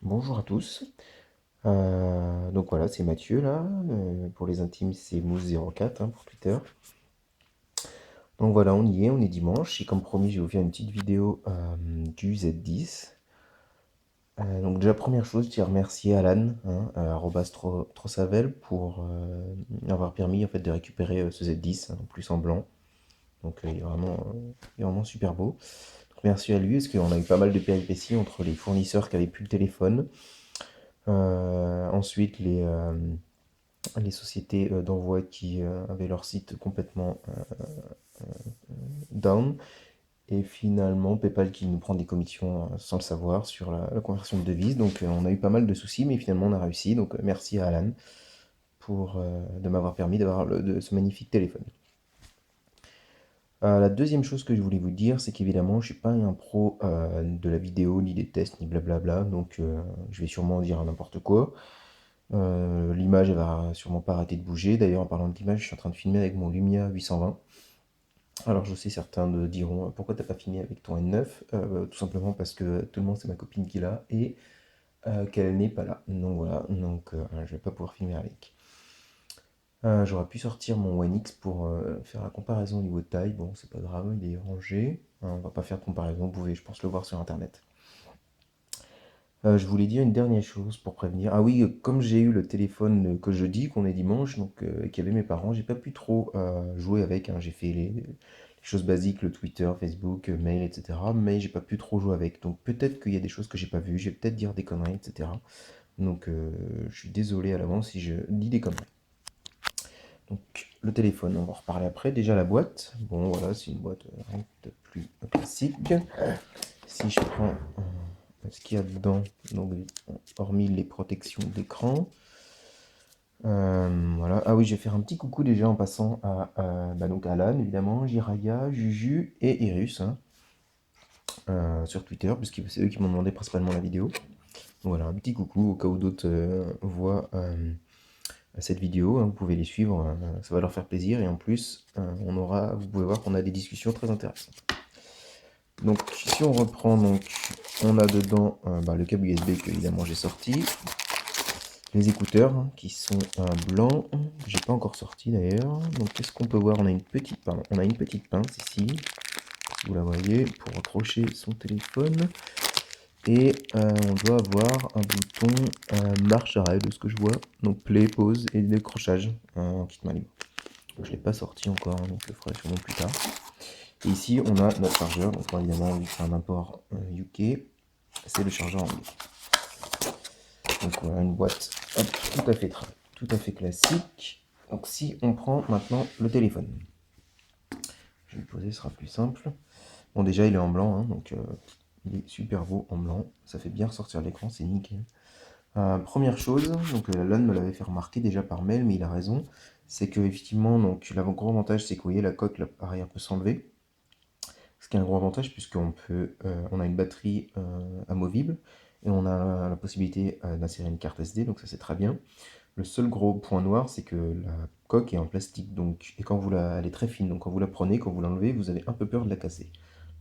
Bonjour à tous. Donc voilà, c'est Mathieu là. Pour les intimes, c'est Mousse04 hein, pour Twitter. Donc voilà, on est dimanche. Et comme promis, j'ai ouvert une petite vidéo du Z10. Donc déjà, première chose, je tiens à remercier Alan, hein, arobase Trosavel, pour avoir permis en fait de récupérer ce Z10 en plus en blanc. Donc il est vraiment super beau. Donc, merci à lui, parce qu'on a eu pas mal de péripéties entre les fournisseurs qui avaient plus le téléphone. Ensuite, les sociétés d'envoi qui avaient leur site complètement down. Et finalement, PayPal qui nous prend des commissions sans le savoir sur la conversion de devises. Donc on a eu pas mal de soucis, mais finalement on a réussi. Donc merci à Alan de m'avoir permis d'avoir ce magnifique téléphone. La deuxième chose que je voulais vous dire, c'est qu'évidemment, je suis pas un pro de la vidéo, ni des tests, ni blablabla. Donc je vais sûrement dire n'importe quoi. L'image, elle va sûrement pas arrêter de bouger. D'ailleurs, en parlant de l'image, je suis en train de filmer avec mon Lumia 820. Alors, je sais, certains me diront pourquoi t'as pas filmé avec ton N9? Tout simplement parce que tout le monde, c'est ma copine qui l'a et qu'elle n'est pas là. Donc voilà, donc je vais pas pouvoir filmer avec. J'aurais pu sortir mon One X pour faire la comparaison au niveau de taille. Bon, c'est pas grave, il est rangé. On va pas faire de comparaison, vous pouvez, je pense, le voir sur internet. Je voulais dire une dernière chose pour prévenir. Ah oui, comme j'ai eu le téléphone que jeudi, qu'on est dimanche, donc qu'il y avait mes parents, j'ai pas pu trop jouer avec, hein. J'ai fait les choses basiques, le Twitter, Facebook, mail, etc. Mais j'ai pas pu trop jouer avec. Donc peut-être qu'il y a des choses que j'ai pas vues, je vais peut-être dire des conneries, etc. Donc je suis désolé à l'avance si je dis des conneries. Donc le téléphone, on va en reparler après. Déjà la boîte. Bon voilà, c'est une boîte rien de plus classique. Si je prends ce qu'il y a dedans, donc hormis les protections d'écran. Voilà. Ah oui, je vais faire un petit coucou déjà en passant à donc Alan, évidemment, Jiraya, Juju et Irus hein, sur Twitter, puisque c'est eux qui m'ont demandé principalement la vidéo. Voilà, un petit coucou au cas où d'autres voient cette vidéo. Hein, vous pouvez les suivre, ça va leur faire plaisir. Et en plus, vous pouvez voir qu'on a des discussions très intéressantes. Donc, si on reprend, donc, on a dedans le câble USB que évidemment j'ai sorti. Les écouteurs hein, qui sont blancs, que j'ai pas encore sorti d'ailleurs. Donc qu'est-ce qu'on peut voir? On a une petite, on a une petite pince ici, si vous la voyez, pour accrocher son téléphone. Et on doit avoir un bouton marche arrêt de ce que je vois. Donc play, pause et décrochage en kit main libre. Donc, je l'ai pas sorti encore, hein, donc je le ferai sûrement plus tard. Et ici on a notre chargeur, donc évidemment vu que c'est un import UK, c'est le chargeur anglais. Donc voilà une boîte hop, tout à fait classique. Donc si on prend maintenant le téléphone, je vais le poser, ce sera plus simple. Bon déjà il est en blanc, hein, donc il est super beau en blanc. Ça fait bien ressortir l'écran, c'est nickel. Première chose, donc Alan me l'avait fait remarquer déjà par mail, mais il a raison, c'est que effectivement donc gros avantage c'est que vous voyez la coque arrière peut s'enlever. Ce qui est un gros avantage puisqu'on on a une batterie amovible et on a la possibilité d'insérer une carte SD, donc ça c'est très bien. Le seul gros point noir, c'est que la coque est en plastique, donc, et elle est très fine, donc quand vous la prenez, quand vous l'enlevez, vous avez un peu peur de la casser.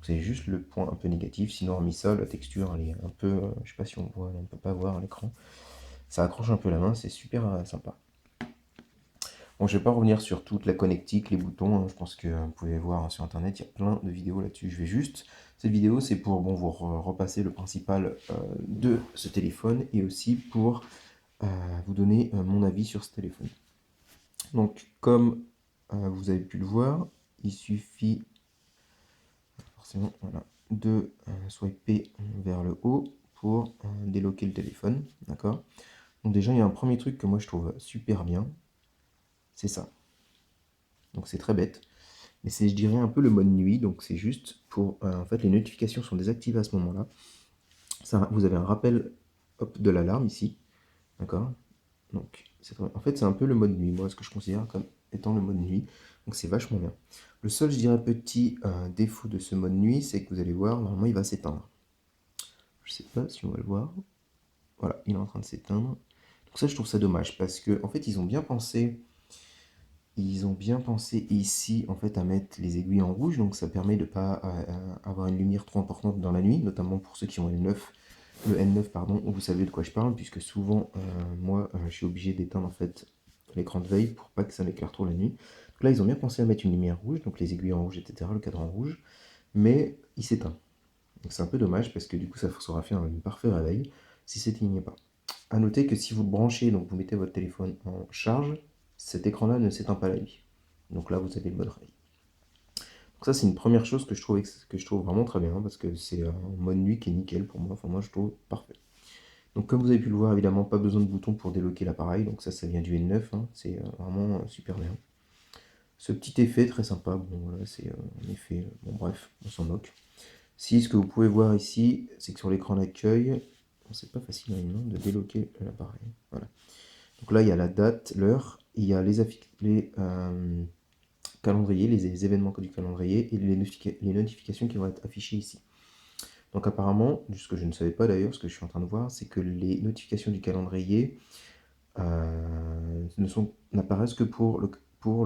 C'est juste le point un peu négatif, sinon hormis ça, la texture, elle est un peu, je sais pas si on voit, on peut pas voir à l'écran. Ça accroche un peu la main, c'est super sympa. Bon, je vais pas revenir sur toute la connectique, les boutons, hein, je pense que vous pouvez voir hein, sur internet, il y a plein de vidéos là-dessus. Je vais juste, cette vidéo c'est pour bon, vous repasser le principal de ce téléphone et aussi pour vous donner mon avis sur ce téléphone. Donc, comme vous avez pu le voir, il suffit forcément voilà, de swiper vers le haut pour déloquer le téléphone. D'accord. Donc, déjà, il y a un premier truc que moi je trouve super bien, c'est ça. Donc, c'est très bête, mais c'est, je dirais, un peu le mode nuit. Donc, c'est juste pour. En fait, les notifications sont désactivées à ce moment-là. Vous avez un rappel hop, de l'alarme ici. D'accord. Donc, en fait, c'est un peu le mode nuit, moi, ce que je considère comme étant le mode nuit. Donc, c'est vachement bien. Le seul, je dirais, petit défaut de ce mode nuit, c'est que vous allez voir, normalement, il va s'éteindre. Je sais pas si on va le voir. Voilà, il est en train de s'éteindre. Donc ça, je trouve ça dommage, parce que en fait, ils ont bien pensé ici, en fait, à mettre les aiguilles en rouge, donc ça permet de ne pas avoir une lumière trop importante dans la nuit, notamment pour ceux qui ont une 9 le N9, pardon, vous savez de quoi je parle, puisque souvent, moi, je suis obligé d'éteindre en fait l'écran de veille pour pas que ça m'éclaire trop la nuit. Donc là, ils ont bien pensé à mettre une lumière rouge, donc les aiguilles en rouge, etc., le cadran en rouge, mais il s'éteint. Donc c'est un peu dommage parce que du coup, ça saura faire un parfait réveil si s'éteignait pas. À noter que si vous le branchez, donc vous mettez votre téléphone en charge, cet écran-là ne s'éteint pas la nuit. Donc là, vous avez le mode réveil. Donc ça, c'est une première chose que je trouve vraiment très bien parce que c'est un mode nuit qui est nickel pour moi. Enfin, moi, je trouve parfait. Donc comme vous avez pu le voir, évidemment, pas besoin de bouton pour débloquer l'appareil. Donc ça vient du N9, hein. C'est vraiment super bien. Ce petit effet très sympa, bon voilà, c'est un effet, bon bref, on s'en moque. Si ce que vous pouvez voir ici, c'est que sur l'écran d'accueil, bon, c'est pas facile hein, de débloquer l'appareil. Voilà. Donc là, il y a la date, l'heure, il y a les calendriers, les événements du calendrier et les notifications qui vont être affichées ici. Donc apparemment, ce que je ne savais pas d'ailleurs, ce que je suis en train de voir, c'est que les notifications du calendrier n'apparaissent que pour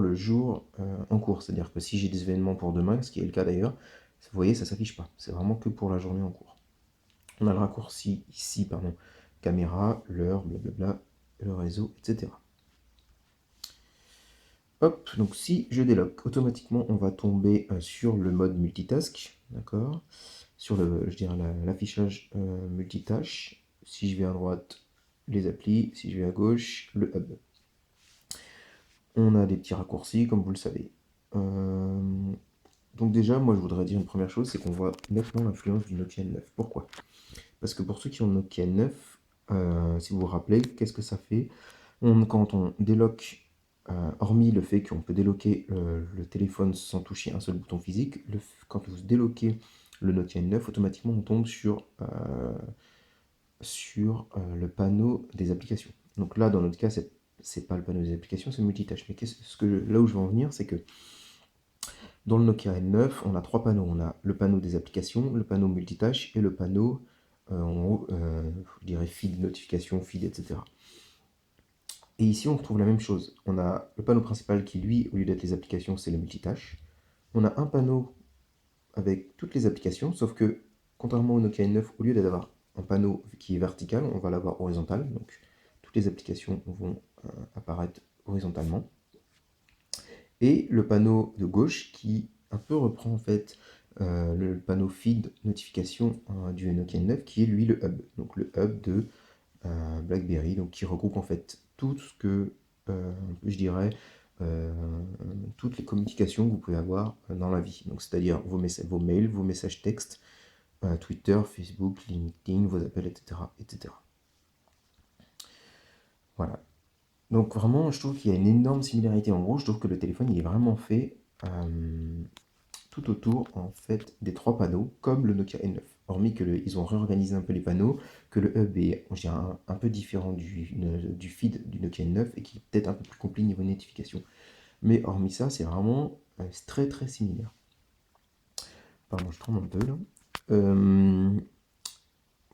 le jour en cours. C'est-à-dire que si j'ai des événements pour demain, ce qui est le cas d'ailleurs, vous voyez, ça ne s'affiche pas. C'est vraiment que pour la journée en cours. On a le raccourci ici, pardon, caméra, l'heure, blablabla, le réseau, etc. Hop, donc si je déloque, automatiquement on va tomber sur le mode multitask, d'accord? Sur je dirais l'affichage multitâche. Si je vais à droite, les applis, si je vais à gauche, le hub. On a des petits raccourcis, comme vous le savez. Donc déjà, moi je voudrais dire une première chose, c'est qu'on voit nettement l'influence du Nokia N9. Pourquoi? Parce que pour ceux qui ont le Nokia N9, si vous vous rappelez, qu'est-ce que ça fait? Quand on déloque, hormis le fait qu'on peut déloquer le téléphone sans toucher un seul bouton physique, quand vous déloquez le Nokia N9, automatiquement on tombe sur le panneau des applications. Donc là, dans notre cas, c'est pas le panneau des applications, c'est le multitâche. Mais là où je veux en venir, c'est que dans le Nokia N9, on a trois panneaux. On a le panneau des applications, le panneau multitâche et le panneau, en haut, je dirais feed, notification, feed, etc. Et ici, on retrouve la même chose. On a le panneau principal qui, lui, au lieu d'être les applications, c'est le multitâche. On a un panneau avec toutes les applications, sauf que, contrairement au Nokia N9, au lieu d'avoir un panneau qui est vertical, on va l'avoir horizontal. Donc, toutes les applications vont apparaître horizontalement. Et le panneau de gauche qui un peu reprend en fait le panneau feed notification du Nokia N9 qui est lui le hub. Donc le hub de BlackBerry, donc qui regroupe en fait tout ce que je dirais euh, toutes les communications que vous pouvez avoir dans la vie. Donc c'est-à-dire vos mails, vos messages textes, Twitter, Facebook, LinkedIn, vos appels, etc. etc. Voilà. Donc vraiment, je trouve qu'il y a une énorme similarité. En gros, je trouve que le téléphone, il est vraiment fait tout autour en fait des trois panneaux, comme le Nokia N9. Hormis que ils ont réorganisé un peu les panneaux, que le hub est je dirais, un peu différent du feed du Nokia N9 et qui est peut-être un peu plus complet niveau notification. Mais hormis ça, c'est vraiment c'est très très similaire. Pardon, je tremble un peu là.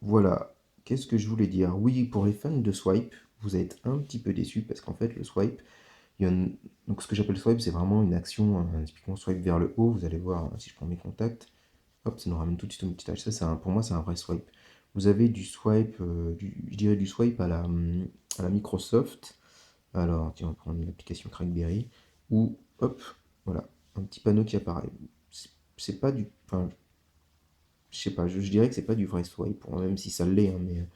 Voilà, qu'est-ce que je voulais dire? Oui, pour les fans de swipe, vous êtes un petit peu déçus parce qu'en fait, le swipe, donc ce que j'appelle swipe, c'est vraiment une action, typiquement swipe vers le haut. Vous allez voir, si je prends mes contacts, hop, ça nous ramène tout de suite au multitâche. Ça, pour moi, c'est un vrai swipe. Vous avez du swipe, je dirais du swipe à la Microsoft. Alors, tiens, on va prendre l'application Crackberry. Ou, hop, voilà, un petit panneau qui apparaît. C'est pas du. Enfin, je sais pas, je dirais que c'est pas du vrai swipe, même si ça l'est, hein, mais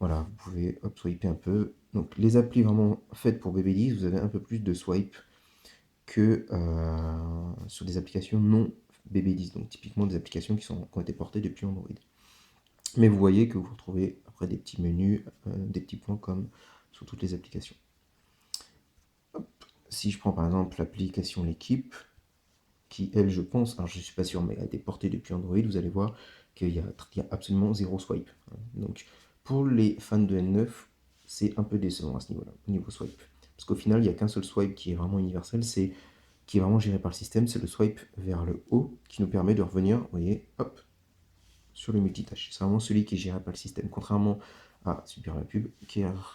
voilà, vous pouvez hop, swiper un peu. Donc, les applis vraiment faites pour BB10, vous avez un peu plus de swipe que sur des applications non BB10, donc typiquement des applications qui ont été portées depuis Android. Mais vous voyez que vous retrouvez après des petits menus, des petits points comme sur toutes les applications. Hop. Si je prends par exemple l'application L'équipe, qui elle je pense, alors je ne suis pas sûr, mais a été portée depuis Android, vous allez voir qu'il y a absolument zéro swipe. Donc pour les fans de N9, c'est un peu décevant à ce niveau-là, au niveau swipe. Parce qu'au final, il n'y a qu'un seul swipe qui est vraiment universel, qui est vraiment géré par le système, c'est le swipe vers le haut qui nous permet de revenir, vous voyez, hop, sur le multitâche. C'est vraiment celui qui est géré par le système, contrairement à, super la pub,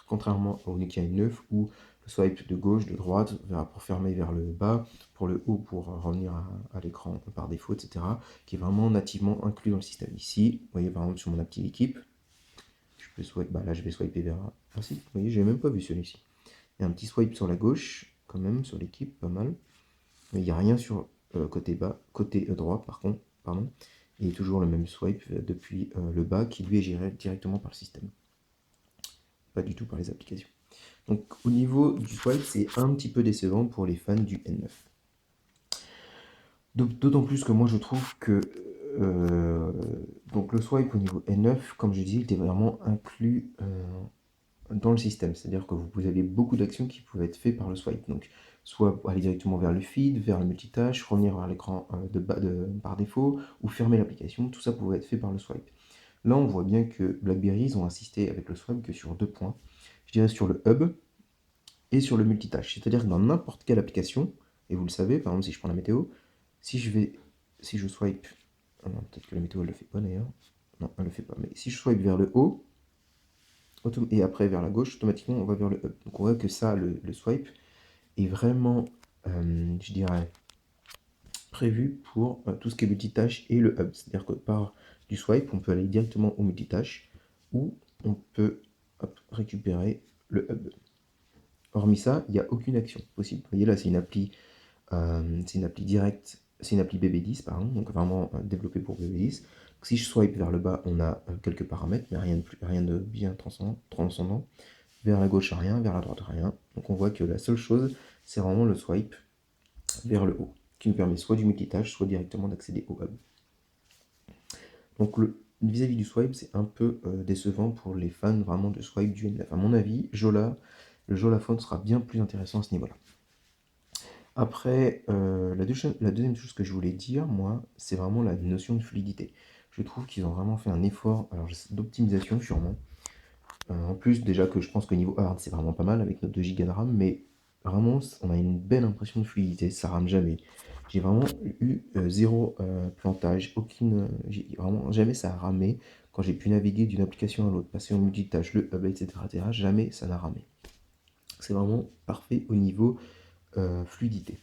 contrairement au Nokia N9 où le swipe de gauche, de droite, pour fermer vers le bas, pour le haut, pour revenir à l'écran par défaut, etc., qui est vraiment nativement inclus dans le système. Ici, vous voyez par exemple sur mon appli équipe, je swipe, bah là je vais swiper vers... Ah si, vous voyez, j'ai même pas vu celui-ci. Il y a un petit swipe sur la gauche, quand même, sur l'équipe, pas mal. Mais il n'y a rien sur côté bas, côté droit par contre, pardon. Et toujours le même swipe depuis le bas qui lui est géré directement par le système. Pas du tout par les applications. Donc au niveau du swipe, c'est un petit peu décevant pour les fans du N9. D'autant plus que moi je trouve que donc le swipe au niveau N9, comme je dis, il était vraiment inclus dans le système. C'est-à-dire que vous avez beaucoup d'actions qui pouvaient être faites par le swipe. Donc soit aller directement vers le feed, vers le multitâche, revenir vers l'écran par défaut, ou fermer l'application, tout ça pouvait être fait par le swipe. Là on voit bien que BlackBerry, ils ont insisté avec le swipe que sur 2 points. Je dirais sur le hub et sur le multitâche. C'est-à-dire que dans n'importe quelle application, et vous le savez, par exemple si je prends la météo, si je swipe, ah non, peut-être que la météo elle le fait pas d'ailleurs, non elle le fait pas, mais si je swipe vers le haut, et après vers la gauche, automatiquement on va vers le up. Donc on voit que ça, le swipe, est vraiment, je dirais, prévu pour tout ce qui est multitâche et le hub. C'est-à-dire que par du swipe, on peut aller directement au multitâche ou on peut récupérer le hub. Hormis ça, il n'y a aucune action possible. Vous voyez là, c'est une appli directe, c'est une appli BB10 par exemple, donc vraiment développée pour BB10. Donc, si je swipe vers le bas, on a quelques paramètres, mais rien de bien transcendant. Vers la gauche, rien, vers la droite, rien. Donc on voit que la seule chose, c'est vraiment le swipe vers le haut, qui nous permet soit du multitâche, soit directement d'accéder au hub. Donc vis-à-vis du swipe, c'est un peu décevant pour les fans vraiment de swipe du N9. À mon avis, le Jolaphone sera bien plus intéressant à ce niveau-là. Après, la deuxième chose que je voulais dire, moi, c'est vraiment la notion de fluidité. Je trouve qu'ils ont vraiment fait un effort d'optimisation sûrement. En plus, déjà que je pense que niveau hard, c'est vraiment pas mal avec notre 2 Go de RAM, mais vraiment, on a une belle impression de fluidité, ça rame jamais. J'ai vraiment eu zéro plantage, vraiment jamais ça a ramé quand j'ai pu naviguer d'une application à l'autre, passer en multitâche, le hub, etc. Jamais ça n'a ramé. C'est vraiment parfait au niveau fluidité.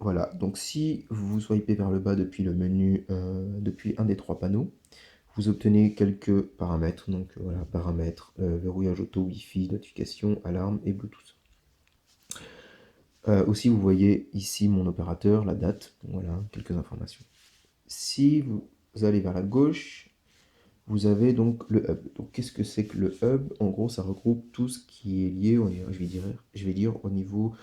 Voilà, donc si vous swipez vers le bas depuis le menu, depuis un des 3 panneaux, vous obtenez quelques paramètres, donc voilà, paramètres, verrouillage auto, Wi-Fi, notification, alarme et Bluetooth. Aussi, vous voyez ici mon opérateur, la date, voilà, quelques informations. Si vous allez vers la gauche, vous avez donc le hub. Donc qu'est-ce que c'est que le hub? En gros, ça regroupe tout ce qui est lié, je vais dire au niveau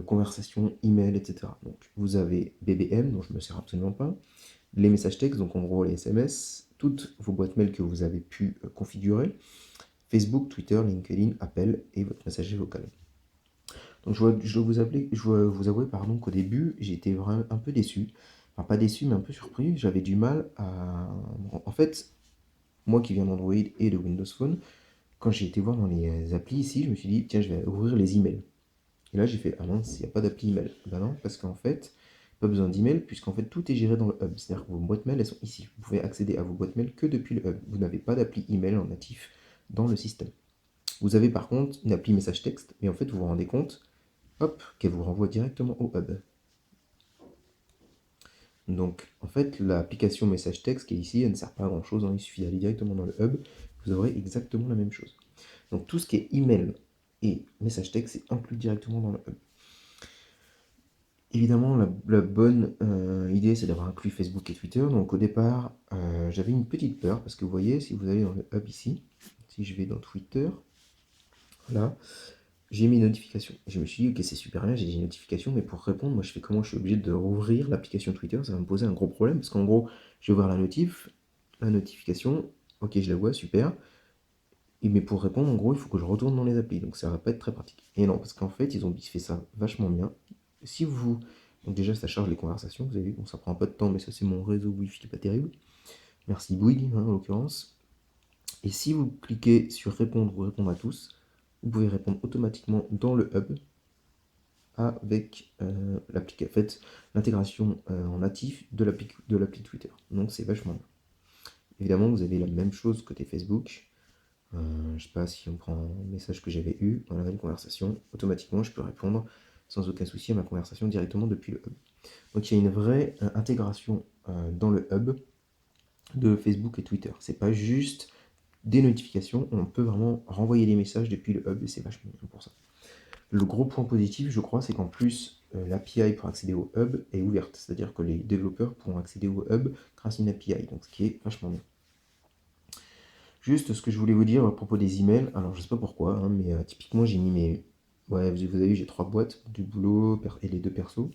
conversation, email, etc. Donc vous avez BBM, dont je ne me sers absolument pas, les messages textes, donc en gros les SMS, toutes vos boîtes mail que vous avez pu configurer, Facebook, Twitter, LinkedIn, Appel et votre messager vocal. Donc je dois vous avouer pardon, qu'au début, j'ai été vraiment un peu déçu. Enfin, pas déçu, mais un peu surpris. J'avais du mal à... En fait, moi qui viens d'Android et de Windows Phone, quand j'ai été voir dans les applis ici, je me suis dit, tiens, je vais ouvrir les emails. Et là, j'ai fait, ah mince, il n'y a pas d'appli email. Ben non, parce qu'en fait, pas besoin d'email, puisqu'en fait, tout est géré dans le hub. C'est-à-dire que vos boîtes mail, elles sont ici. Vous pouvez accéder à vos boîtes mail que depuis le hub. Vous n'avez pas d'appli email en natif dans le système. Vous avez par contre une appli message texte, mais en fait, vous vous rendez compte, hop, qu'elle vous renvoie directement au hub. Donc, en fait, l'application message texte qui est ici, elle ne sert pas à grand chose. Il suffit d'aller directement dans le hub. Vous aurez exactement la même chose. Donc, tout ce qui est email et message texte, c'est inclus directement dans le hub. Évidemment, la bonne idée, c'est d'avoir inclus Facebook et Twitter. Donc au départ, j'avais une petite peur, parce que vous voyez, si vous allez dans le hub ici, si je vais dans Twitter, là, j'ai mes notifications. Je me suis dit, ok, c'est super bien, j'ai des notifications, mais pour répondre, moi je fais comment? Je suis obligé de rouvrir l'application Twitter, ça va me poser un gros problème, parce qu'en gros, je vais ouvrir la notification, ok, je la vois, super, mais pour répondre, en gros, il faut que je retourne dans les applis, donc ça va pas être très pratique. Et non, parce qu'en fait, ils ont fait ça vachement bien. Si vous... Donc déjà, ça charge les conversations, vous avez vu, bon, ça prend un peu de temps, mais ça c'est mon réseau Wi-Fi qui est pas terrible. Merci Bouygues, hein, en l'occurrence. Et si vous cliquez sur répondre ou répondre à tous, vous pouvez répondre automatiquement dans le hub avec l'intégration en natif de l'appli Twitter. Donc c'est vachement bien. Évidemment, vous avez la même chose côté Facebook. Je sais pas si on prend un message que j'avais eu, voilà une conversation, automatiquement je peux répondre sans aucun souci à ma conversation directement depuis le hub. Donc il y a une vraie intégration dans le hub de Facebook et Twitter. C'est pas juste des notifications, on peut vraiment renvoyer des messages depuis le hub et c'est vachement bien pour ça. Le gros point positif, je crois, c'est qu'en plus, l'API pour accéder au hub est ouverte, c'est-à-dire que les développeurs pourront accéder au hub grâce à une API, donc ce qui est vachement bien. Juste ce que je voulais vous dire à propos des emails, alors je sais pas pourquoi, hein, mais typiquement j'ai mis mes... Ouais, vous avez vu, j'ai 3 boîtes, du boulot et les 2 persos.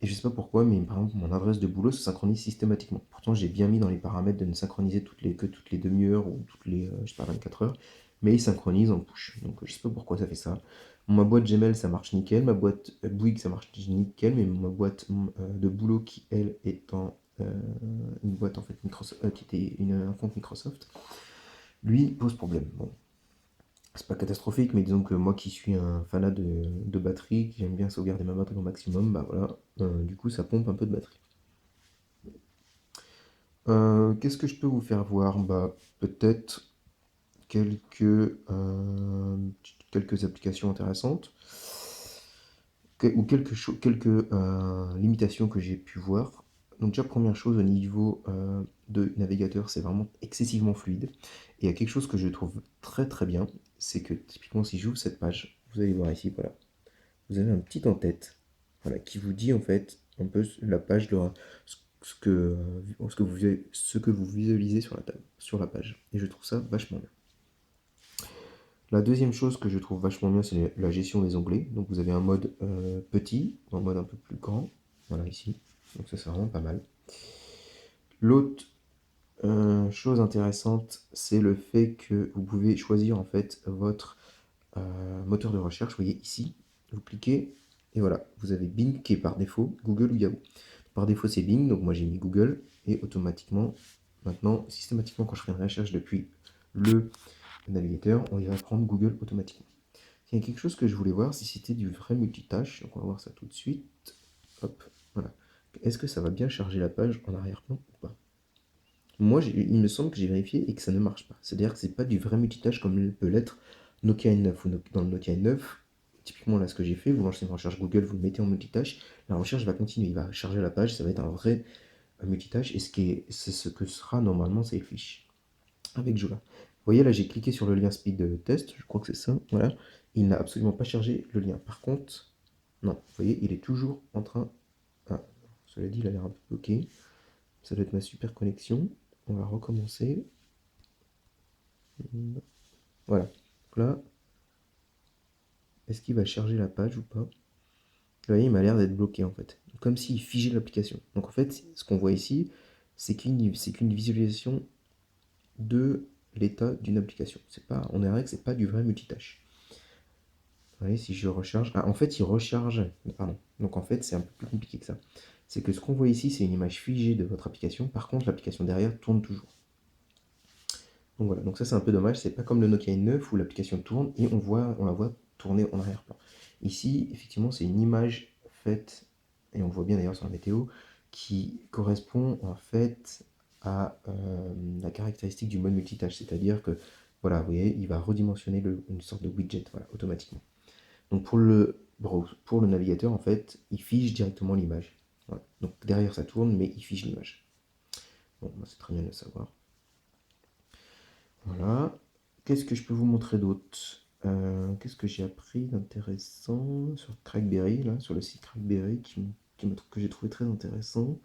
Et je sais pas pourquoi, mais par exemple, mon adresse de boulot se synchronise systématiquement. Pourtant, j'ai bien mis dans les paramètres de ne synchroniser que toutes les demi-heures ou toutes les, je sais pas, 24 heures. Mais il synchronise en push. Donc, je sais pas pourquoi ça fait ça. Ma boîte Gmail, ça marche nickel. Ma boîte Bouygues, ça marche nickel. Mais ma boîte de boulot, qui, elle, est une boîte, en fait, Microsoft, qui était un compte Microsoft, lui, pose problème. Bon, c'est pas catastrophique, mais disons que moi qui suis un fanat de batterie, qui j'aime bien sauvegarder ma batterie au maximum, bah voilà, du coup ça pompe un peu de batterie. Qu'est-ce que je peux vous faire voir? Bah peut-être quelques, quelques applications intéressantes, ou quelques limitations que j'ai pu voir. Donc déjà première chose au niveau de navigateur, c'est vraiment excessivement fluide. Et il y a quelque chose que je trouve très très bien, c'est que typiquement si j'ouvre cette page, vous allez voir ici, voilà. Vous avez un petit en-tête, voilà, qui vous dit en fait un peu la page, ce que vous visualisez sur la table, sur la page. Et je trouve ça vachement bien. La deuxième chose que je trouve vachement bien, c'est la gestion des onglets. Donc vous avez un mode petit, un mode un peu plus grand, voilà ici. Donc ça c'est vraiment pas mal. L'autre chose intéressante, c'est le fait que vous pouvez choisir en fait votre moteur de recherche. Vous voyez ici, vous cliquez et voilà, vous avez Bing qui est par défaut, Google ou Yahoo. Par défaut c'est Bing, donc moi j'ai mis Google et automatiquement, maintenant, systématiquement quand je fais une recherche depuis le navigateur, on va prendre Google automatiquement. Il y a quelque chose que je voulais voir, si c'était du vrai multitâche, donc on va voir ça tout de suite. Hop, voilà. Est-ce que ça va bien charger la page en arrière-plan ou pas? Moi, il me semble que j'ai vérifié et que ça ne marche pas. C'est-à-dire que c'est pas du vrai multitâche comme peut l'être Nokia N9 ou dans le Nokia N9. Typiquement, là, ce que j'ai fait, vous lancez une recherche Google, vous le mettez en multitâche, la recherche va continuer, il va charger la page, ça va être un vrai multitâche, et c'est ce que sera normalement Sailfish avec Jola. Vous voyez, là, j'ai cliqué sur le lien speed test, je crois que c'est ça, voilà. Il n'a absolument pas chargé le lien. Par contre, non, vous voyez, il est toujours en train... Ah, cela dit, il a l'air un peu bloqué. Ça doit être ma super connexion. On va recommencer. Voilà. Donc là, est-ce qu'il va charger la page ou pas? Vous voyez, il m'a l'air d'être bloqué en fait. Comme s'il figeait l'application. Donc en fait, ce qu'on voit ici, c'est qu'une visualisation de l'état d'une application. On dirait que c'est pas du vrai multitâche. Vous voyez, si je recharge. Ah, en fait, il recharge. Pardon. Donc en fait, c'est un peu plus compliqué que ça. C'est que ce qu'on voit ici, c'est une image figée de votre application. Par contre, l'application derrière tourne toujours. Donc voilà, donc ça c'est un peu dommage, c'est pas comme le Nokia N9 où l'application tourne et on la voit tourner en arrière-plan. Ici, effectivement, c'est une image faite, et on le voit bien d'ailleurs sur la météo, qui correspond en fait à la caractéristique du mode multitâche, c'est-à-dire que, voilà, vous voyez, il va redimensionner une sorte de widget, voilà, automatiquement. Donc pour le navigateur, en fait, il fige directement l'image. Voilà. Donc derrière ça tourne, mais il fige l'image. Bon, bah, c'est très bien de le savoir. Voilà. Qu'est-ce que je peux vous montrer d'autre? Qu'est-ce que j'ai appris d'intéressant sur Crackberry, là, sur le site Crackberry, que j'ai trouvé très intéressant.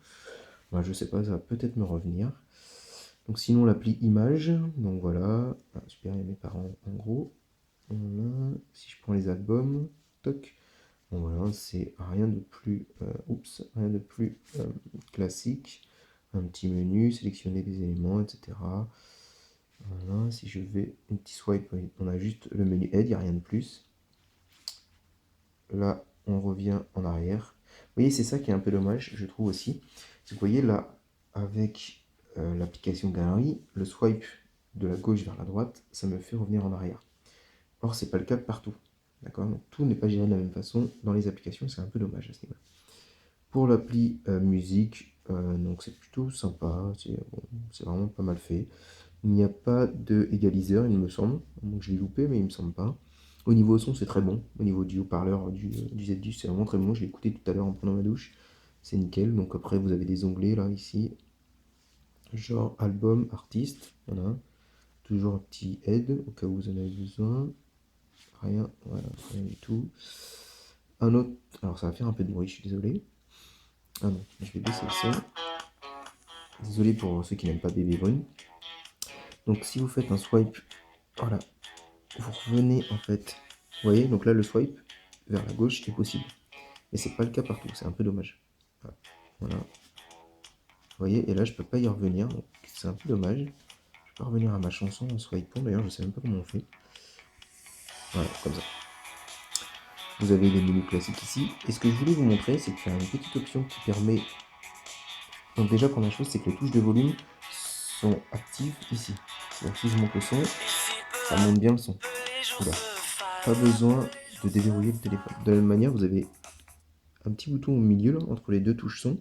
Bah, je sais pas, ça va peut-être me revenir. Donc sinon l'appli image, donc voilà. Ah, super, il y a mes parents en gros. Voilà. Si je prends les albums, toc. Bon voilà, c'est rien de plus, rien de plus classique. Un petit menu, sélectionner des éléments, etc. Voilà, si je vais un petit swipe, on a juste le menu aide, il n'y a rien de plus. Là, on revient en arrière. Vous voyez, c'est ça qui est un peu dommage, je trouve aussi. C'est que vous voyez là, avec l'application Galerie, le swipe de la gauche vers la droite, ça me fait revenir en arrière. Or, c'est pas le cas partout. D'accord? Donc tout n'est pas géré de la même façon dans les applications, c'est un peu dommage à ce niveau. Pour l'appli musique, donc c'est plutôt sympa, c'est vraiment pas mal fait. Il n'y a pas de égaliseur, il me semble. Donc je l'ai loupé, mais il me semble pas. Au niveau son, c'est très bon. Au niveau du haut-parleur du Z10, c'est vraiment très bon. Je l'ai écouté tout à l'heure en prenant ma douche. C'est nickel. Donc après, vous avez des onglets là, ici. genre album, artiste, voilà. Toujours un petit aide au cas où vous en avez besoin. Rien, voilà, rien du tout. Un autre, alors ça va faire un peu de bruit, je suis désolé. Ah non, je vais baisser le son. Désolé pour ceux qui n'aiment pas Bébé Brune. Donc si vous faites un swipe, voilà, vous revenez en fait. Vous voyez, donc là le swipe vers la gauche est possible. Mais c'est pas le cas partout, c'est un peu dommage. Voilà. Vous voyez, et là je peux pas y revenir, donc c'est un peu dommage. Je peux pas revenir à ma chanson en swipant, d'ailleurs je sais même pas comment on fait. Voilà, comme ça. Vous avez les menus classiques ici. Et ce que je voulais vous montrer, c'est qu'il y a une petite option qui permet. Donc déjà première chose, c'est que les touches de volume sont actives ici. C'est-à-dire que si je monte le son, ça monte bien le son. Oula. Pas besoin de déverrouiller le téléphone. De la même manière, vous avez un petit bouton au milieu là, entre les deux touches son.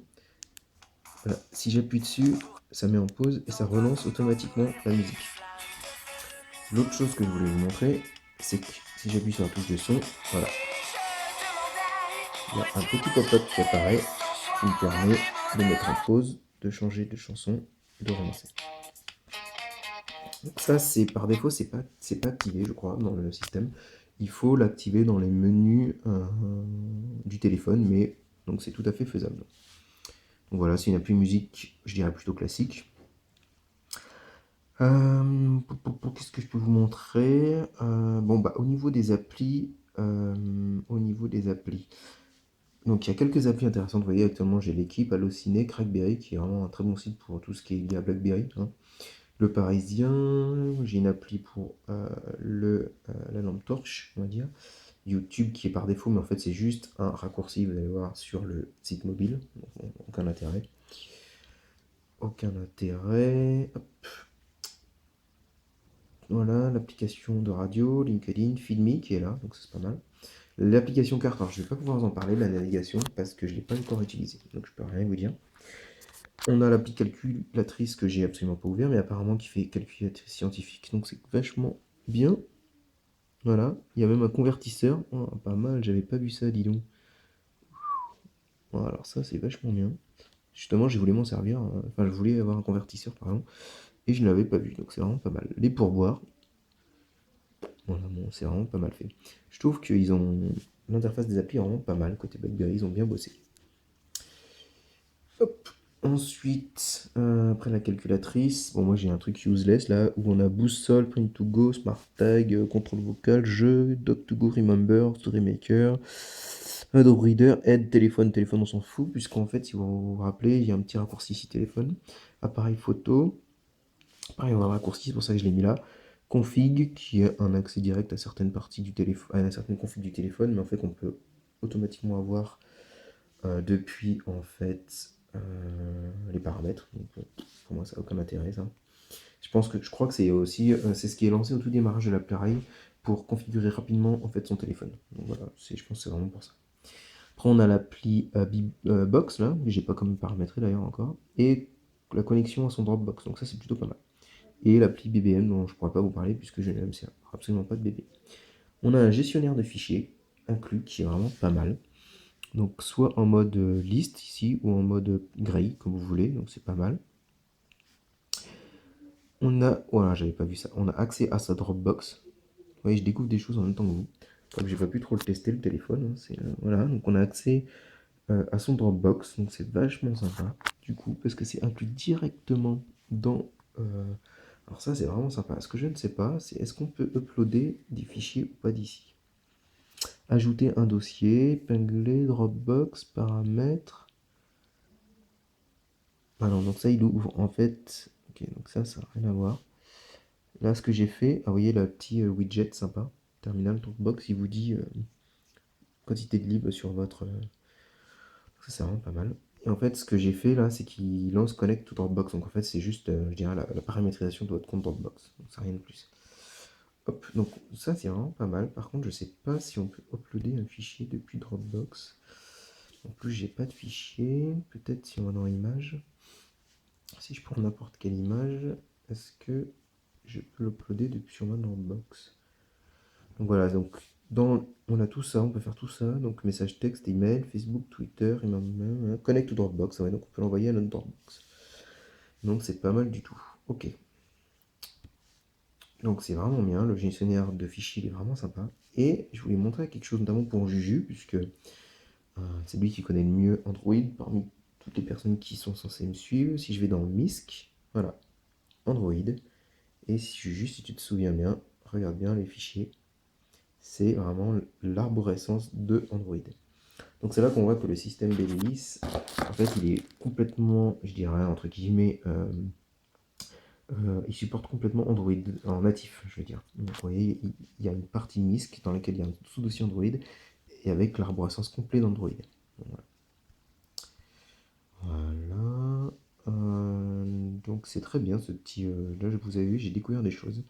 Voilà. Si j'appuie dessus, ça met en pause et ça relance automatiquement la musique. L'autre chose que je voulais vous montrer, c'est que si j'appuie sur la touche de son, voilà, il y a un petit pop-up qui apparaît qui me permet de mettre en pause, de changer de chanson et de relancer. Donc ça, c'est par défaut, c'est pas activé, je crois, dans le système. Il faut l'activer dans les menus du téléphone, mais donc c'est tout à fait faisable. Donc voilà, c'est une appli musique, je dirais plutôt classique. Qu'est-ce que je peux vous montrer? Bon, bah, au niveau des applis, donc il y a quelques applis intéressantes. Vous voyez, actuellement, j'ai l'équipe, Allociné, Crackberry, qui est vraiment un très bon site pour tout ce qui est lié à BlackBerry, hein. Le Parisien, j'ai une appli pour la lampe torche, on va dire. YouTube qui est par défaut, mais en fait c'est juste un raccourci, vous allez voir, sur le site mobile. Donc, aucun intérêt. Aucun intérêt. Hop. Voilà, l'application de radio, LinkedIn, Filmy qui est là, donc ça c'est pas mal. L'application carte, alors je vais pas pouvoir vous en parler, la navigation, parce que je ne l'ai pas encore utilisée, donc je peux rien vous dire. On a l'appli calculatrice que j'ai absolument pas ouvert, mais apparemment qui fait calculatrice scientifique, donc c'est vachement bien. Voilà, il y a même un convertisseur, oh, pas mal, j'avais pas vu ça, dis donc. Voilà, alors ça c'est vachement bien. Justement, je voulais m'en servir, enfin je voulais avoir un convertisseur, pardon, et je ne l'avais pas vu, donc c'est vraiment pas mal. Les pourboires, voilà, bon, c'est vraiment pas mal fait. Je trouve qu'ils ont. L'interface des applis est vraiment pas mal, côté BlackBerry, ils ont bien bossé. Hop. Ensuite, après la calculatrice, bon moi j'ai un truc useless là où on a boussole, print to go, smart tag, contrôle vocal, jeu, doc to go, remember, story maker, Adobe Reader, aide, téléphone on s'en fout puisqu'en fait si vous vous rappelez il y a un petit raccourci ici téléphone, appareil photo, pareil on a un raccourci c'est pour ça que je l'ai mis là, config qui est un accès direct à certaines parties du téléphone, à certaines configs du téléphone mais en fait on peut automatiquement avoir depuis en fait les paramètres. Donc, pour moi, ça n'a aucun intérêt ça. Je crois que c'est aussi c'est ce qui est lancé au tout démarrage de l'appareil pour configurer rapidement en fait son téléphone. Donc voilà, je pense que c'est vraiment pour ça. Après on a l'appli Box là, que j'ai pas comme paramétré d'ailleurs encore, et la connexion à son Dropbox. Donc ça c'est plutôt pas mal. Et l'appli BBM dont je pourrais pas vous parler puisque je n'aime absolument pas de BB. On a un gestionnaire de fichiers inclus qui est vraiment pas mal. Donc soit en mode liste ici ou en mode grille comme vous voulez, donc c'est pas mal. On a, voilà, j'avais pas vu ça, on a accès à sa Dropbox. Vous voyez, je découvre des choses en même temps que vous. Comme j'ai pas pu trop le tester le téléphone, hein, voilà, donc on a accès à son Dropbox, donc c'est vachement sympa du coup parce que c'est inclus directement dans. Alors ça c'est vraiment sympa. Ce que je ne sais pas, c'est est-ce qu'on peut uploader des fichiers ou pas d'ici. Ajouter un dossier, épingler, Dropbox, paramètres. Ah non, donc ça il ouvre en fait. Ok, donc ça n'a rien à voir. Là, ce que j'ai fait, ah, vous voyez le petit widget sympa, terminal Dropbox, il vous dit quantité de libres sur votre. Ça, c'est vraiment pas mal. Et en fait, ce que j'ai fait là, c'est qu'il lance Connect to Dropbox. Donc en fait, c'est juste, je dirais, la paramétrisation de votre compte Dropbox. Donc c'est rien de plus. Hop, donc ça, c'est vraiment pas mal. Par contre, je sais pas si on peut uploader un fichier depuis Dropbox. En plus, j'ai pas de fichier. Peut-être si on va dans Images. Si je prends n'importe quelle image, est-ce que je peux l'uploader depuis sur ma Dropbox? Donc voilà, donc on a tout ça, on peut faire tout ça. Donc message texte, email, Facebook, Twitter, connect to Dropbox. Ouais, donc on peut l'envoyer à notre Dropbox. Donc c'est pas mal du tout. Ok. Donc c'est vraiment bien, le gestionnaire de fichiers il est vraiment sympa. Et je voulais montrer quelque chose notamment pour Juju, puisque c'est lui qui connaît le mieux Android parmi toutes les personnes qui sont censées me suivre. Si je vais dans MISC, voilà, Android. Et si Juju, si tu te souviens bien, regarde bien les fichiers, c'est vraiment l'arborescence de Android. Donc c'est là qu'on voit que le système BDIS, en fait, il est complètement, je dirais, entre guillemets, il supporte complètement Android en natif, je veux dire. Donc vous voyez, il y a une partie MISC dans laquelle il y a un sous-dossier Android et avec l'arborescence complète d'Android. Voilà. Voilà. Donc c'est très bien ce petit. Là, vous avez vu, j'ai découvert des choses.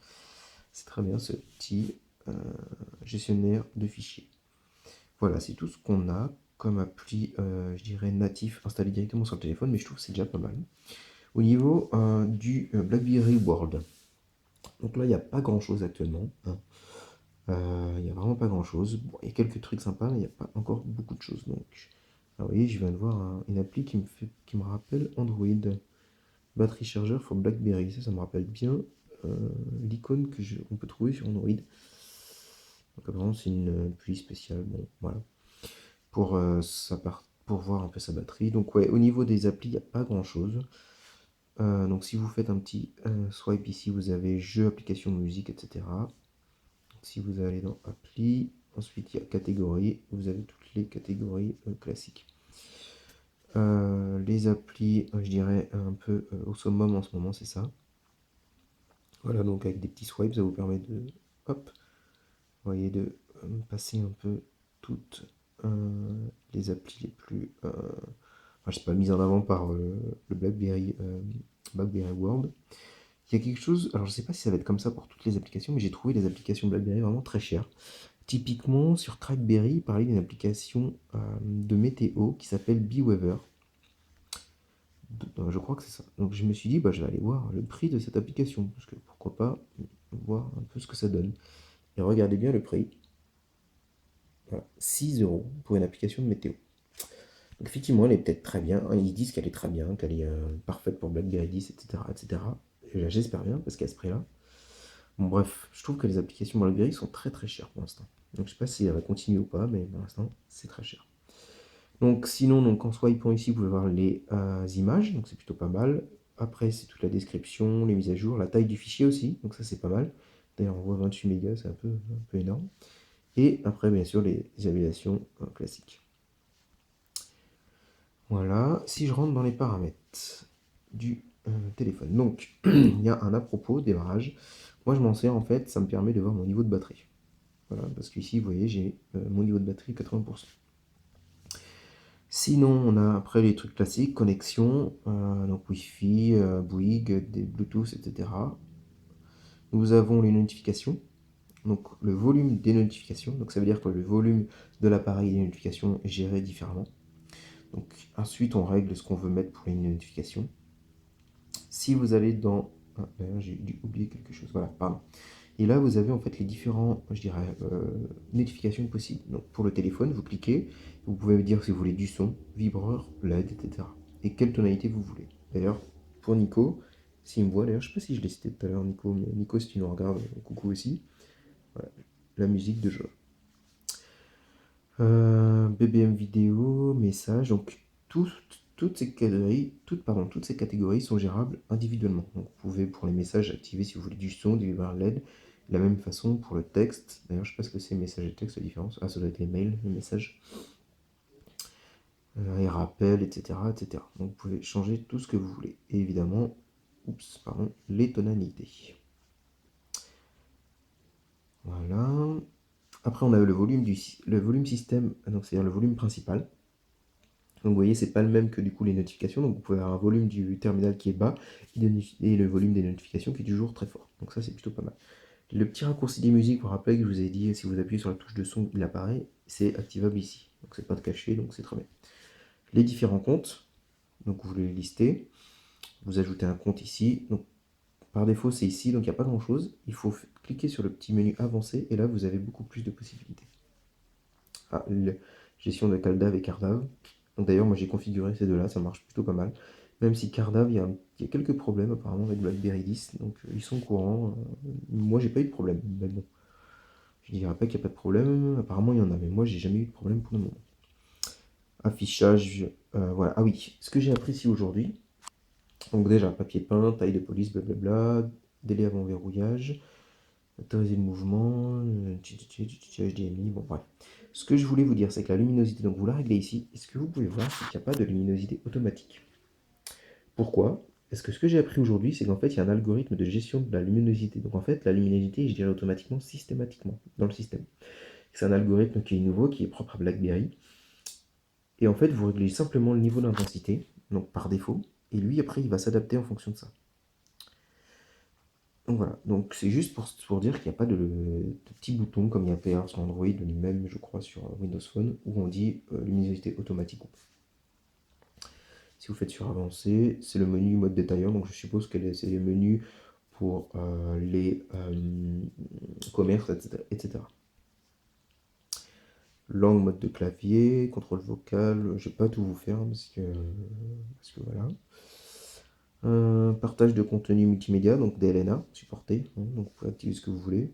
C'est très bien ce petit gestionnaire de fichiers. Voilà, c'est tout ce qu'on a comme appli, je dirais, natif installé directement sur le téléphone, mais je trouve que c'est déjà pas mal. Au niveau du BlackBerry World, donc là, il n'y a pas grand-chose actuellement, hein. Il n'y a vraiment pas grand-chose. Bon, il y a quelques trucs sympas, mais il n'y a pas encore beaucoup de choses. Donc, vous voyez, je viens de voir une appli qui me rappelle Android. Battery chargeur for BlackBerry. Ça me rappelle bien l'icône qu'on peut trouver sur Android. Donc, apparemment, c'est une appli spéciale. Bon, voilà. Pour voir un peu sa batterie. Donc, ouais, au niveau des applis, il n'y a pas grand-chose. Donc, si vous faites un petit swipe ici, vous avez jeux, applications, musique, etc. Si vous allez dans appli, ensuite il y a catégories, vous avez toutes les catégories classiques. Les applis, je dirais un peu au summum en ce moment, c'est ça. Voilà, donc avec des petits swipes, ça vous permet de, hop, vous voyez, de passer un peu toutes les applis les plus, enfin, je sais pas, mises en avant par le BlackBerry World. Il y a quelque chose, alors je sais pas si ça va être comme ça pour toutes les applications, mais j'ai trouvé les applications BlackBerry vraiment très chères. Typiquement, sur Trackberry, il parlait d'une application de météo qui s'appelle BeWeather. Je crois que c'est ça. Donc je me suis dit, bah, je vais aller voir le prix de cette application, parce que pourquoi pas voir un peu ce que ça donne. Et regardez bien le prix. Voilà, 6 euros pour une application de météo. Donc effectivement, elle est peut-être très bien, hein. Ils disent qu'elle est très bien, qu'elle est parfaite pour BlackBerry 10, etc. etc. J'espère bien, parce qu'à ce prix-là. Bon, bref, je trouve que les applications BlackBerry sont très très chères pour l'instant. Donc je sais pas si elle va continuer ou pas, mais pour l'instant, c'est très cher. Donc sinon, donc, en swipant ici, vous pouvez voir les images, donc c'est plutôt pas mal. Après, c'est toute la description, les mises à jour, la taille du fichier aussi, donc ça c'est pas mal. D'ailleurs, on voit 28 mégas, c'est un peu énorme. Et après, bien sûr, les évaluations classiques. Voilà, si je rentre dans les paramètres du téléphone, donc il y a un à propos, démarrage. Moi, je m'en sers en fait, ça me permet de voir mon niveau de batterie. Voilà, parce qu'ici, vous voyez, j'ai mon niveau de batterie 80%. Sinon, on a après les trucs classiques, connexion, donc Wi-Fi, Bouygues, des Bluetooth, etc. Nous avons les notifications, donc le volume des notifications, donc ça veut dire que le volume de l'appareil des notifications est géré différemment. Donc ensuite, on règle ce qu'on veut mettre pour les notifications. Si vous allez dans... Ah, d'ailleurs, j'ai dû oublier quelque chose, voilà, pardon. Et là, vous avez en fait les différents, je dirais, notifications possibles. Donc pour le téléphone, vous cliquez, vous pouvez me dire si vous voulez du son, vibreur, LED, etc. Et quelle tonalité vous voulez. D'ailleurs, pour Nico, s'il me voit, d'ailleurs, je ne sais pas si je l'ai cité tout à l'heure, Nico, mais Nico, si tu nous regardes, coucou aussi. Voilà, la musique de jeu. BBM vidéo, message, donc toutes ces catégories sont gérables individuellement. Donc vous pouvez pour les messages activer si vous voulez du son, des vibreurs LED. De la même façon pour le texte. D'ailleurs, je sais pas ce que c'est message et texte, la différence. Ah, ça doit être les mails, les messages. Les rappels, etc., etc. Donc vous pouvez changer tout ce que vous voulez. Et évidemment, les tonalités. Voilà. Après, on a le volume système, donc c'est-à-dire le volume principal. Donc vous voyez, c'est pas le même que du coup les notifications. Donc vous pouvez avoir un volume du terminal qui est bas et le volume des notifications qui est toujours très fort. Donc ça, c'est plutôt pas mal. Le petit raccourci des musiques, vous vous rappelez que je vous ai dit, si vous appuyez sur la touche de son, il apparaît. C'est activable ici. Donc c'est pas de caché, donc c'est très bien. Les différents comptes, donc vous les listez. Vous ajoutez un compte ici. Donc par défaut, c'est ici, donc il n'y a pas grand chose. Il faut cliquer sur le petit menu avancé et là, vous avez beaucoup plus de possibilités. Ah, gestion de CalDAV et CardDAV. Donc d'ailleurs, moi j'ai configuré ces deux-là, ça marche plutôt pas mal. Même si CardDAV, il y a un qu'il y a quelques problèmes apparemment avec BlackBerry 10, donc ils sont au courant. Moi, j'ai pas eu de problème, mais bon, je dirais pas qu'il n'y a pas de problème. Apparemment, il y en a, mais moi, j'ai jamais eu de problème pour le moment. Affichage, voilà. Ah oui, ce que j'ai apprécié aujourd'hui. Donc déjà, papier peint, taille de police, blablabla, délai avant verrouillage, autoriser le mouvement, HDMI, bon bref. Ce que je voulais vous dire, c'est que la luminosité, donc vous la réglez ici, et ce que vous pouvez voir, c'est qu'il n'y a pas de luminosité automatique. Pourquoi? Parce que ce que j'ai appris aujourd'hui, c'est qu'en fait, il y a un algorithme de gestion de la luminosité. Donc en fait, la luminosité est gérée automatiquement, systématiquement, dans le système. C'est un algorithme qui est nouveau, qui est propre à BlackBerry. Et en fait, vous réglez simplement le niveau d'intensité, donc par défaut, et lui, après, il va s'adapter en fonction de ça. Donc voilà, donc c'est juste pour dire qu'il n'y a pas de petits boutons comme il y a PR sur Android, même je crois sur Windows Phone, où on dit luminosité automatique ou pas. Si vous faites sur avancé, c'est le menu mode détaillant, donc je suppose que c'est les menus pour les commerces, etc. Langue, mode de clavier, contrôle vocal, je vais pas tout vous faire parce que voilà. Partage de contenu multimédia, donc DLNA, supporté, hein, donc vous pouvez activer ce que vous voulez.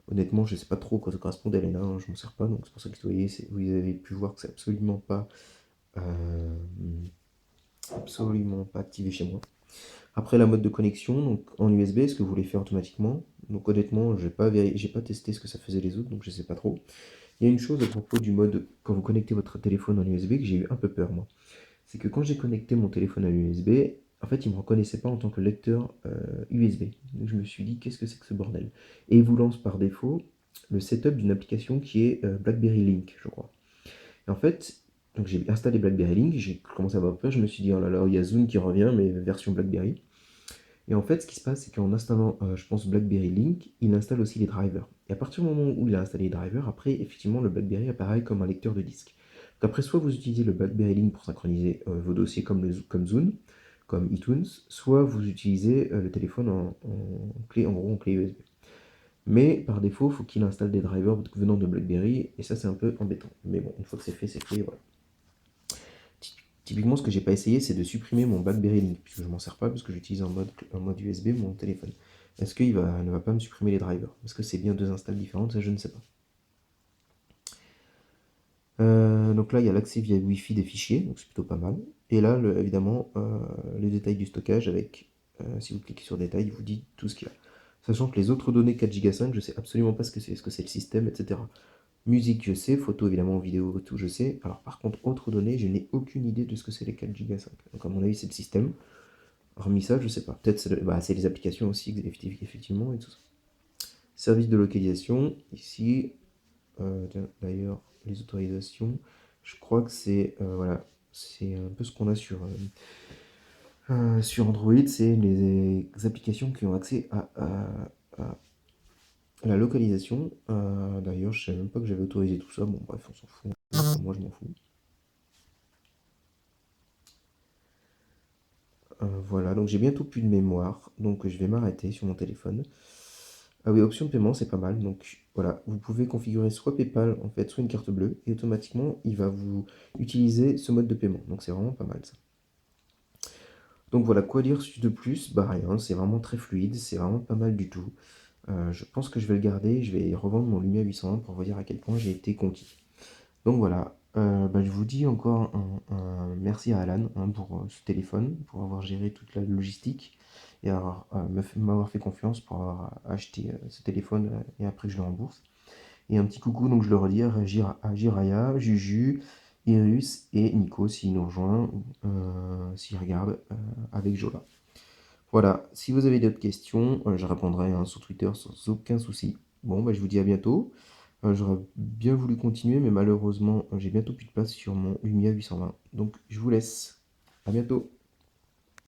Honnêtement, je sais pas trop quoi ça correspond DLNA, hein, je m'en sers pas, donc c'est pour ça que vous avez pu voir que c'est absolument pas activé chez moi. Après la mode de connexion, donc en USB, est-ce que vous voulez faire automatiquement? Donc honnêtement, j'ai pas testé ce que ça faisait les autres, donc je sais pas trop. Il y a une chose à propos du mode quand vous connectez votre téléphone en USB que j'ai eu un peu peur moi. C'est que quand j'ai connecté mon téléphone à l'USB, en fait, il ne me reconnaissait pas en tant que lecteur USB. Donc je me suis dit, qu'est-ce que c'est que ce bordel? Et il vous lance par défaut le setup d'une application qui est BlackBerry Link, je crois. Et en fait, donc j'ai installé BlackBerry Link, j'ai commencé à avoir peur, je me suis dit, oh là là, il y a Zoom qui revient, mais version BlackBerry. Et en fait, ce qui se passe, c'est qu'en installant, je pense, BlackBerry Link, il installe aussi les drivers. Et à partir du moment où il a installé les drivers, après, effectivement, le BlackBerry apparaît comme un lecteur de disque. Donc après, soit vous utilisez le BlackBerry Link pour synchroniser vos dossiers comme Zoom, comme iTunes, soit vous utilisez le téléphone en clé USB. Mais par défaut, il faut qu'il installe des drivers venant de BlackBerry, et ça, c'est un peu embêtant. Mais bon, une fois que c'est fait, voilà. Typiquement, ce que j'ai pas essayé, c'est de supprimer mon BlackBerry Link, puisque je m'en sers pas, parce que j'utilise en mode USB mon téléphone. Est-ce qu'il ne va pas me supprimer les drivers? Est-ce que c'est bien deux installs différentes? Ça, je ne sais pas. Donc là, il y a l'accès via Wi-Fi des fichiers, donc c'est plutôt pas mal. Et là, évidemment, les détails du stockage avec, si vous cliquez sur détails, il vous dit tout ce qu'il y a. Sachant que les autres données 4 Go 5, je sais absolument pas ce que c'est le système, etc. Musique, je sais, photo évidemment, vidéo, tout, je sais. Alors par contre, autres données, je n'ai aucune idée de ce que c'est les 4 Go 5. Donc à mon avis, c'est le système. Hormis ça, je sais pas. Peut-être c'est les applications aussi, effectivement, et tout ça. Service de localisation, ici, d'ailleurs, les autorisations, je crois que c'est voilà, c'est un peu ce qu'on a sur Android, c'est les applications qui ont accès à la localisation. D'ailleurs, je savais même pas que j'avais autorisé tout ça. Bon, bref, on s'en fout. Moi, je m'en fous. Voilà, donc j'ai bientôt plus de mémoire, donc je vais m'arrêter sur mon téléphone. Ah oui, option de paiement, c'est pas mal. Donc voilà, vous pouvez configurer soit PayPal, en fait, soit une carte bleue, et automatiquement, il va vous utiliser ce mode de paiement. Donc c'est vraiment pas mal ça. Donc voilà, quoi dire de plus? Bah rien, c'est vraiment très fluide, c'est vraiment pas mal du tout. Je pense que je vais le garder, je vais revendre mon Lumia 801 pour vous dire à quel point j'ai été conquis. Donc voilà, bah, je vous dis encore merci à Alan hein, pour ce téléphone, pour avoir géré toute la logistique et m'avoir fait confiance pour avoir acheté ce téléphone et après que je le rembourse. Et un petit coucou, donc je le redis, à Jiraya, Juju, Irus et Nico s'il nous rejoint, s'il regarde avec Jola. Voilà, si vous avez d'autres questions, je répondrai hein, sur Twitter sans aucun souci. Bon, bah, je vous dis à bientôt. J'aurais bien voulu continuer, mais malheureusement, j'ai bientôt plus de place sur mon Lumia 820. Donc, je vous laisse. À bientôt.